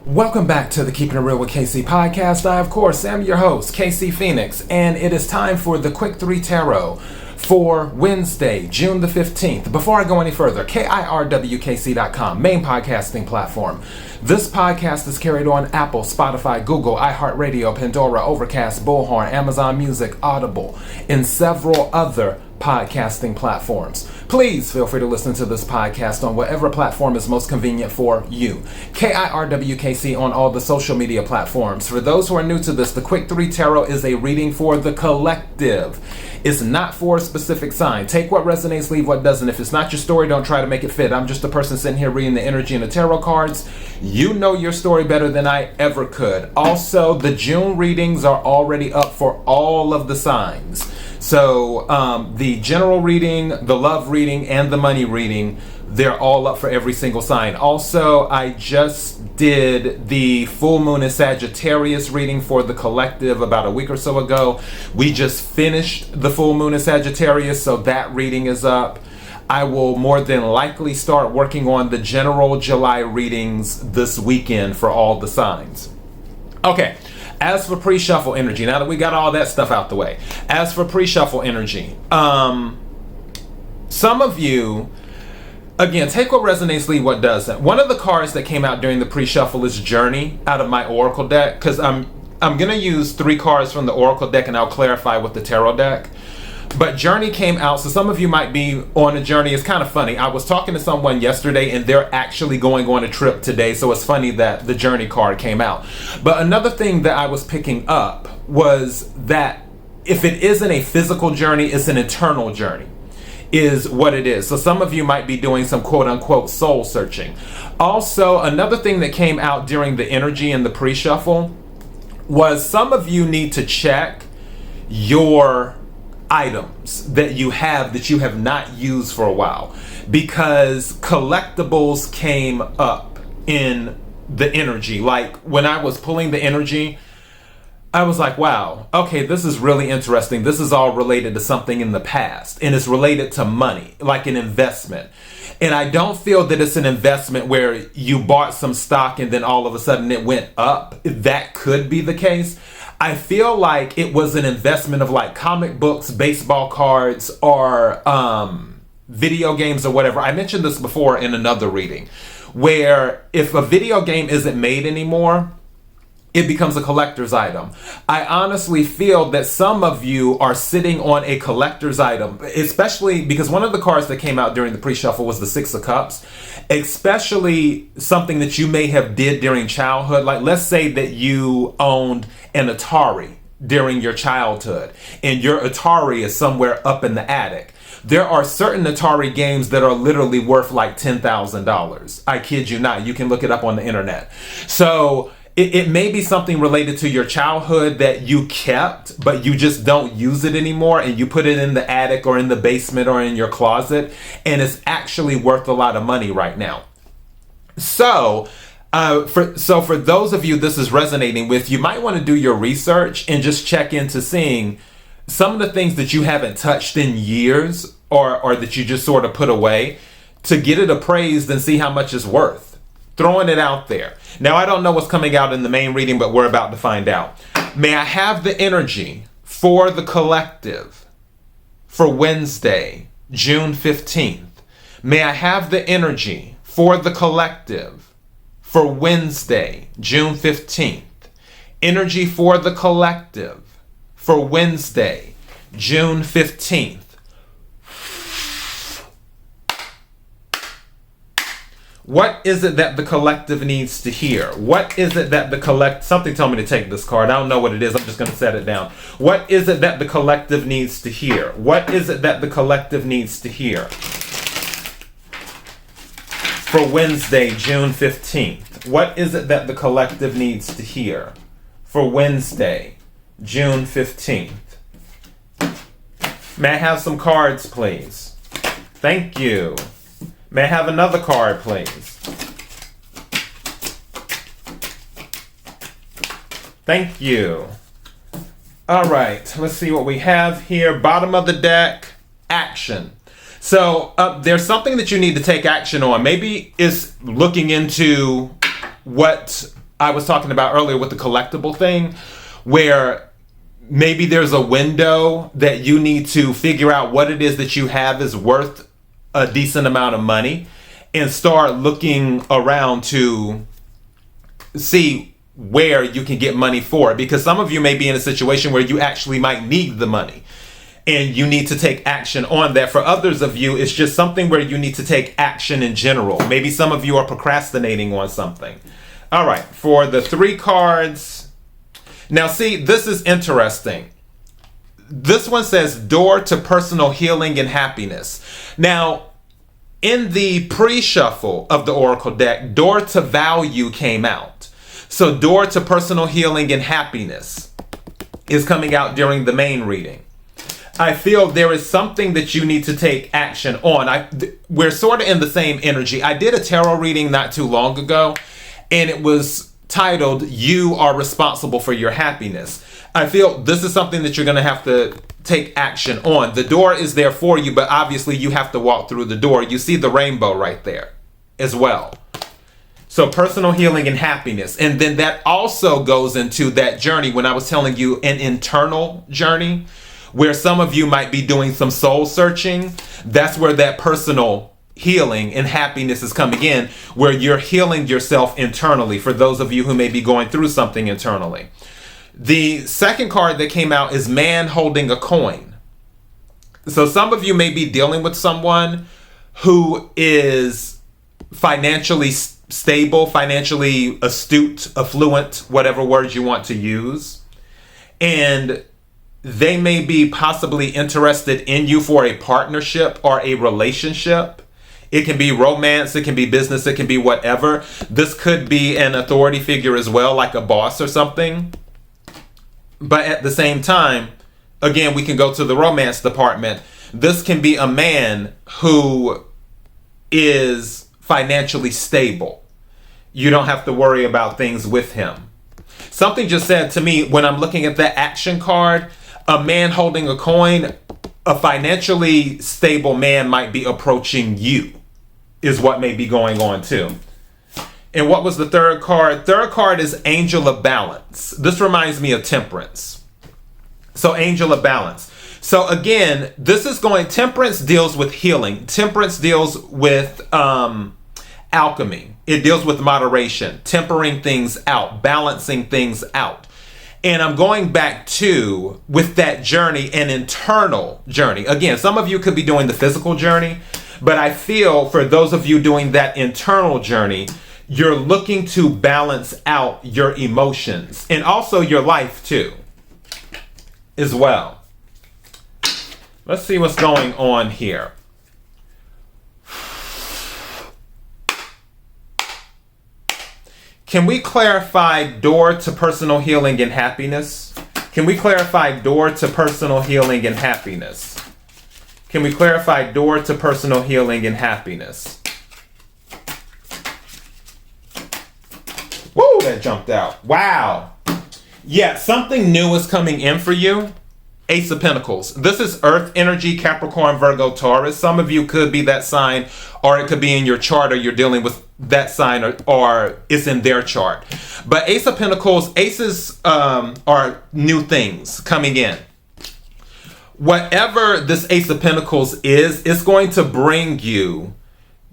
Welcome back to the Keeping It Real with KC podcast. I, of course, am your host, KC Phoenix, and it is time for the Quick 3 Tarot for Wednesday, June the 15th. Before I go any further, KIRWKC.com, main podcasting platform. This podcast is carried on Apple, Spotify, Google, iHeartRadio, Pandora, Overcast, Bullhorn, Amazon Music, Audible, and several other podcasting platforms. Please feel free to listen to this podcast on whatever platform is most convenient for you. KIRWKC on all the social media platforms. For those who are new to this, the Quick 3 Tarot is a reading for the collective. It's not for a specific sign. Take what resonates, leave what doesn't. If it's not your story, don't try to make it fit. I'm just a person sitting here reading the energy and the tarot cards. You know your story better than I ever could. Also, the June readings are already up for all of the signs. So the general reading, the love reading, and the money reading, they're all up for every single sign. Also, I just did the full moon in Sagittarius reading for the collective about a week or so ago. We just finished the full moon in Sagittarius, so that reading is up. I will more than likely start working on the general July readings this weekend for all the signs. Okay. As for pre-shuffle energy, now that we got all that stuff out the way, as for pre-shuffle energy, some of you, again, take what resonates, leave what doesn't. One of the cards that came out during the pre-shuffle is Journey out of my Oracle deck, because I'm going to use 3 cards from the Oracle deck and I'll clarify with the Tarot deck. But Journey came out, so some of you might be on a journey. It's kind of funny. I was talking to someone yesterday and they're actually going on a trip today, so it's funny that the Journey card came out. But another thing that I was picking up was that if it isn't a physical journey, it's an internal journey, is what it is. So some of you might be doing some quote-unquote soul searching. Also, another thing that came out during the energy and the pre-shuffle was some of you need to check your items that you have not used for a while, because collectibles came up in the energy. Like when I was pulling the energy, I was like, wow, okay, this is really interesting. This is all related to something in the past, and it's related to money, like an investment. And I don't feel that it's an investment where you bought some stock and then all of a sudden it went up. That could be the case. I feel like it was an investment of like comic books, baseball cards, or video games or whatever. I mentioned this before in another reading, where if a video game isn't made anymore, it becomes a collector's item. I honestly feel that some of you are sitting on a collector's item, especially because one of the cards that came out during the pre-shuffle was the 6 of Cups, especially something that you may have did during childhood. Like let's say that you owned an Atari during your childhood and your Atari is somewhere up in the attic. There are certain Atari games that are literally worth like $10,000. I kid you not. You can look it up on the internet. So it may be something related to your childhood that you kept, but you just don't use it anymore, and you put it in the attic or in the basement or in your closet, and it's actually worth a lot of money right now. So for those of you this is resonating with, you might want to do your research and just check into seeing some of the things that you haven't touched in years or that you just sort of put away, to get it appraised and see how much it's worth. Throwing it out there. Now, I don't know what's coming out in the main reading, but we're about to find out. May I have the energy for the collective for Wednesday, June 15th? May I have the energy for the collective for Wednesday, June 15th? Energy for the collective for Wednesday, June 15th. What is it that the collective needs to hear? What is it that the something told me to take this card. I don't know what it is. I'm just going to set it down. What is it that the collective needs to hear? What is it that the collective needs to hear for Wednesday, June 15th? What is it that the collective needs to hear for Wednesday, June 15th? May I have some cards, please? Thank you. May I have another card, please? Thank you. All right, let's see what we have here. Bottom of the deck, action. So there's something that you need to take action on. Maybe it's looking into what I was talking about earlier with the collectible thing, where maybe there's a window that you need to figure out what it is that you have is worth a decent amount of money, and start looking around to see where you can get money for it. Because some of you may be in a situation where you actually might need the money and you need to take action on that. For others of you, it's just something where you need to take action in general. Maybe some of you are procrastinating on something. All right, for the 3 cards. Now, see, this is interesting. This one says door to personal healing and happiness. Now, in the pre-shuffle of the Oracle deck, door to value came out. So door to personal healing and happiness is coming out during the main reading. I feel there is something that you need to take action on. We're sort of in the same energy. I did a tarot reading not too long ago, and it was titled, You Are Responsible for Your Happiness. I feel this is something that you're going to have to take action on. The door is there for you, but obviously you have to walk through the door. You see the rainbow right there as well. So personal healing and happiness. And then that also goes into that journey when I was telling you an internal journey, where some of you might be doing some soul searching. That's where that personal healing and happiness is coming in, where you're healing yourself internally, for those of you who may be going through something internally. The second card that came out is man holding a coin. So some of you may be dealing with someone who is financially stable, financially astute, affluent, whatever words you want to use. And they may be possibly interested in you for a partnership or a relationship. It can be romance, it can be business, it can be whatever. This could be an authority figure as well, like a boss or something. But at the same time, again, we can go to the romance department. This can be a man who is financially stable. You don't have to worry about things with him. Something just said to me when I'm looking at that action card, a man holding a coin, a financially stable man might be approaching you, is what may be going on too. And what was the third card? Third card is Angel of Balance. This reminds me of Temperance. So Angel of Balance. So again, Temperance deals with healing. Temperance deals with alchemy. It deals with moderation, tempering things out, balancing things out. And I'm going back to, with that journey, an internal journey. Again, some of you could be doing the physical journey, but I feel for those of you doing that internal journey, you're looking to balance out your emotions and also your life too, as well. Let's see what's going on here. Can we clarify door to personal healing and happiness? Can we clarify door to personal healing and happiness? Can we clarify door to personal healing and happiness? Woo, that jumped out. Wow. Yeah, something new is coming in for you. Ace of Pentacles. This is Earth energy, Capricorn, Virgo, Taurus. Some of you could be that sign, or it could be in your chart, or you're dealing with that sign, or it's in their chart. But Ace of Pentacles, aces are new things coming in. Whatever this Ace of Pentacles is, it's going to bring you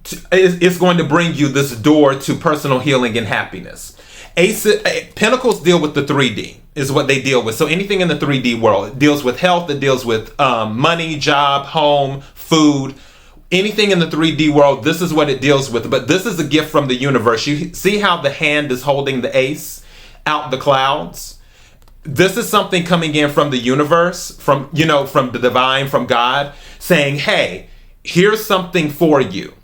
this door to personal healing and happiness. Pentacles deal with the 3D, is what they deal with. So anything in the 3D world, it deals with health, it deals with money, job, home, food. Anything in the 3D world, this is what it deals with. But this is a gift from the universe. You see how the hand is holding the ace out the clouds? This is something coming in from the universe, from the divine, from God, saying, hey, here's something for you.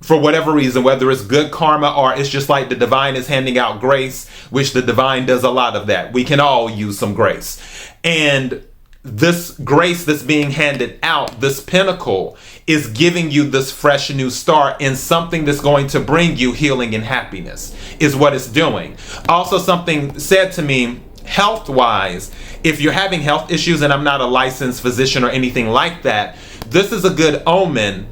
For whatever reason, whether it's good karma or it's just like the divine is handing out grace, which the divine does a lot of that. We can all use some grace. And this grace that's being handed out, this pentacle, is giving you this fresh new start in something that's going to bring you healing and happiness, is what it's doing. Also, something said to me, health-wise, if you're having health issues, and I'm not a licensed physician or anything like that, this is a good omen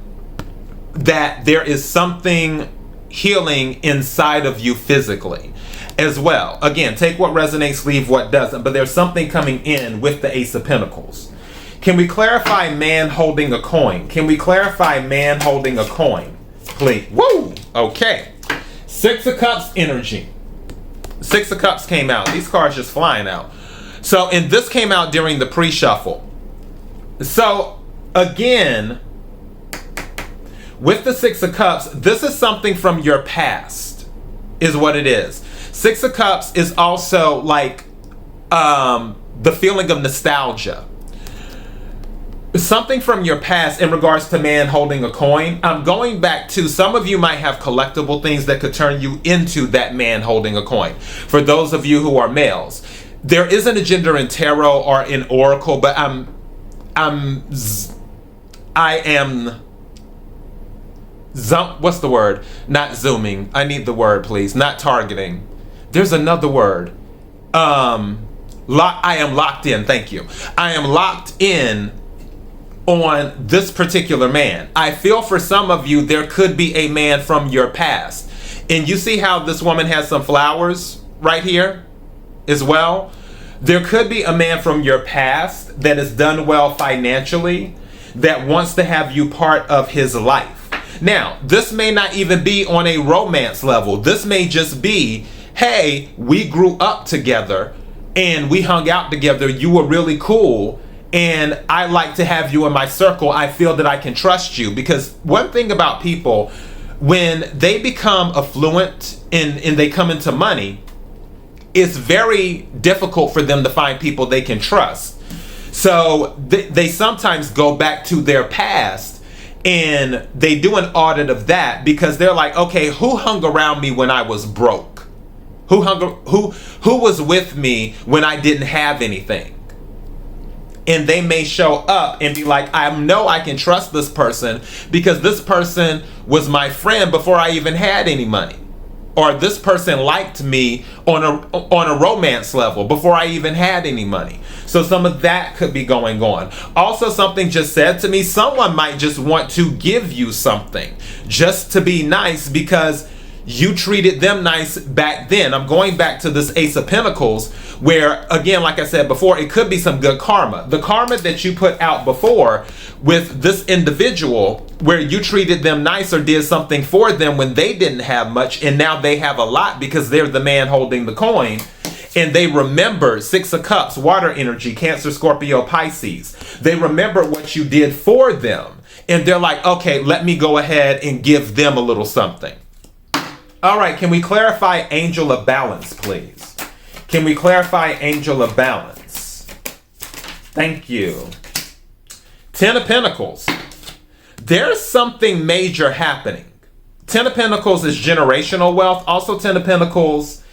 that there is something healing inside of you physically as well. Again, take what resonates, leave what doesn't. But there's something coming in with the Ace of Pentacles. Can we clarify man holding a coin? Can we clarify man holding a coin? Please. Woo! Okay. Six of Cups energy. Six of Cups came out. These cards just flying out. So, and this came out during the pre-shuffle. So, again, with the Six of Cups, this is something from your past, is what it is. Six of Cups is also like the feeling of nostalgia. Something from your past in regards to man holding a coin. I'm going back to, some of you might have collectible things that could turn you into that man holding a coin. For those of you who are males, there isn't a gender in tarot or in oracle, but I am, what's the word? Not zooming. I need the word, please. Not targeting. There's another word. I am locked in. Thank you. I am locked in on this particular man. I feel for some of you, there could be a man from your past. And you see how this woman has some flowers right here as well? There could be a man from your past that has done well financially, that wants to have you part of his life. Now, this may not even be on a romance level. This may just be, hey, we grew up together and we hung out together. You were really cool. And I like to have you in my circle. I feel that I can trust you. Because one thing about people, when they become affluent and they come into money, it's very difficult for them to find people they can trust. So they sometimes go back to their past and they do an audit of that, because they're like, okay, who hung around me when I was broke? Who was with me when I didn't have anything? And they may show up and be like, I know I can trust this person because this person was my friend before I even had any money. Or this person liked me on a romance level before I even had any money. So some of that could be going on. Also, something just said to me, someone might just want to give you something just to be nice because you treated them nice back then. I'm going back to this Ace of Pentacles where, again, like I said before, it could be some good karma. The karma that you put out before with this individual where you treated them nice or did something for them when they didn't have much, and now they have a lot because they're the man holding the coin. And they remember Six of Cups, water energy, Cancer, Scorpio, Pisces. They remember what you did for them. And they're like, okay, let me go ahead and give them a little something. All right, can we clarify Angel of Balance, please? Can we clarify Angel of Balance? Thank you. Ten of Pentacles. There's something major happening. Ten of Pentacles is generational wealth. Also, Ten of Pentacles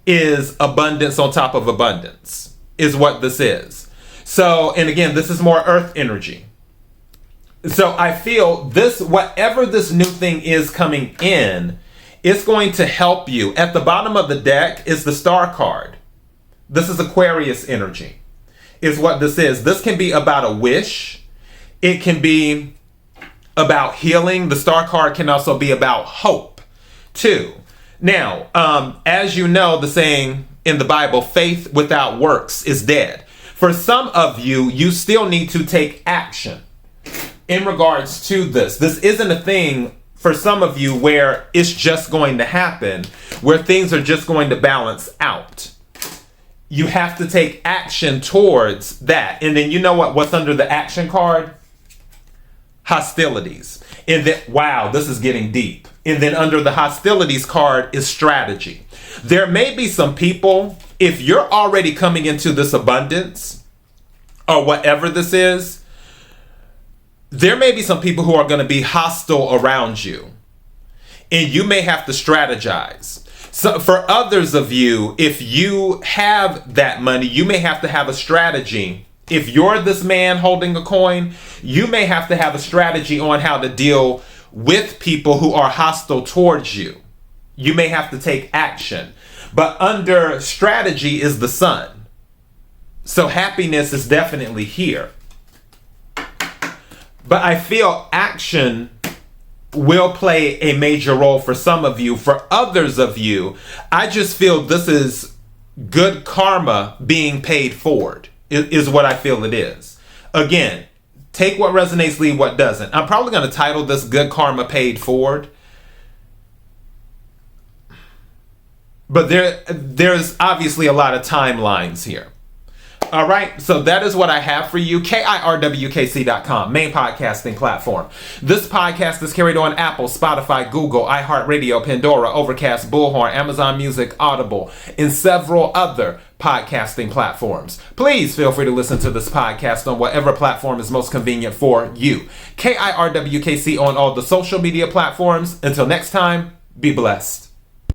is abundance on top of abundance, is what this is. So, and again, this is more earth energy. So I feel this, whatever this new thing is coming in, it's going to help you. At the bottom of the deck is the Star card. This is Aquarius energy, is what this is. This can be about a wish. It can be about healing. The Star card can also be about hope, too. Now, as you know, the saying in the Bible, faith without works is dead. For some of you, you still need to take action in regards to this. This isn't a thing for some of you where it's just going to happen, where things are just going to balance out. You have to take action towards that. And then you know what's under the action card? Hostilities. And then, wow, this is getting deep. And then under the hostilities card is strategy. There may be some people, if you're already coming into this abundance or whatever this is, there may be some people who are going to be hostile around you, and you may have to strategize. So for others of you, if you have that money, you may have to have a strategy. If you're this man holding a coin, you may have to have a strategy on how to deal with people who are hostile towards you. You may have to take action. But under strategy is the sun. So happiness is definitely here. But I feel action will play a major role for some of you. For others of you, I just feel this is good karma being paid forward, is what I feel it is. Again, take what resonates, leave what doesn't. I'm probably going to title this Good Karma Paid Forward. But there's obviously a lot of timelines here. All right, so that is what I have for you. KIRWKC.com, main podcasting platform. This podcast is carried on Apple, Spotify, Google, iHeartRadio, Pandora, Overcast, Bullhorn, Amazon Music, Audible, and several other podcasting platforms. Please feel free to listen to this podcast on whatever platform is most convenient for you. KIRWKC on all the social media platforms. Until next time, be blessed.